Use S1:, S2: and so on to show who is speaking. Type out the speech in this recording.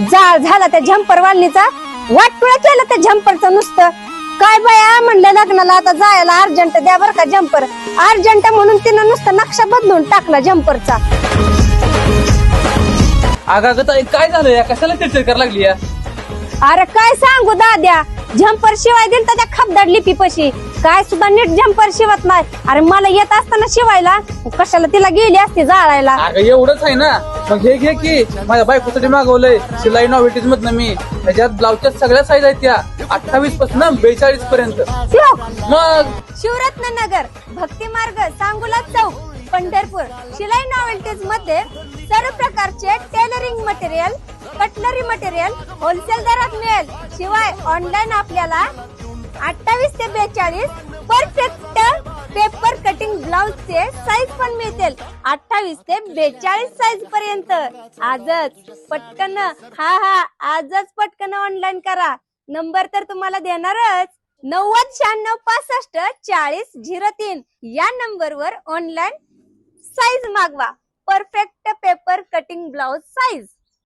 S1: जाळ झाला त्या झंपर वालनीचा, वाटपुळा केलं त्या झंपरचं नुसतं. काय बाया म्हणलं लग्नाला आता जायला अर्जंट द्या बर का झंपर, अर्जंट म्हणून तिनं नुसतं नक्षा बदलून टाकला झंपरचा.
S2: अगं ताई काय झालं या, कशाला चिडचिड करायला लागली या?
S1: अरे काय सांगू दाद्या, झंपर शिवाय दिल तर त्या खपदाड लिपीपाशी काय सुद्धा नीट झंपर शिवत नाही. अरे मला येत असताना शिवायला, कशाला तिला गेली असती जाळायला.
S2: अगं एवढंच आहे ना, मग हे घे की माझ्या बायकोसाठी मागवलंय शिलाई नॉव्हेल्टीज मधनं मी. त्याच्यात ब्लाउजच्या सगळ्या साईज आहेत त्या 28 पासून 42 पर्यंत. मग
S1: शिवरत्न नगर, भक्ती मार्ग, सांगोला चौक, पंढरपूर. शिलाई नॉवेल्टीज मध्ये सर्व प्रकारचे tailoring material, cutlery material wholesale दरात मिळेल. शिवाय ऑनलाईन आपल्याला 28 ते 42 परफेक्ट पेपर कटिंग ब्लाउजचे साईज पण मिळतील. 28 ते 42 साईज पर्यंत. आजच पटकन आजच पटकन ऑनलाईन करा. नंबर तर तुम्हाला देणारच, 9096654003 या नंबरवर ऑनलाईन साईज मागवा. Perfect paper cutting blouse size.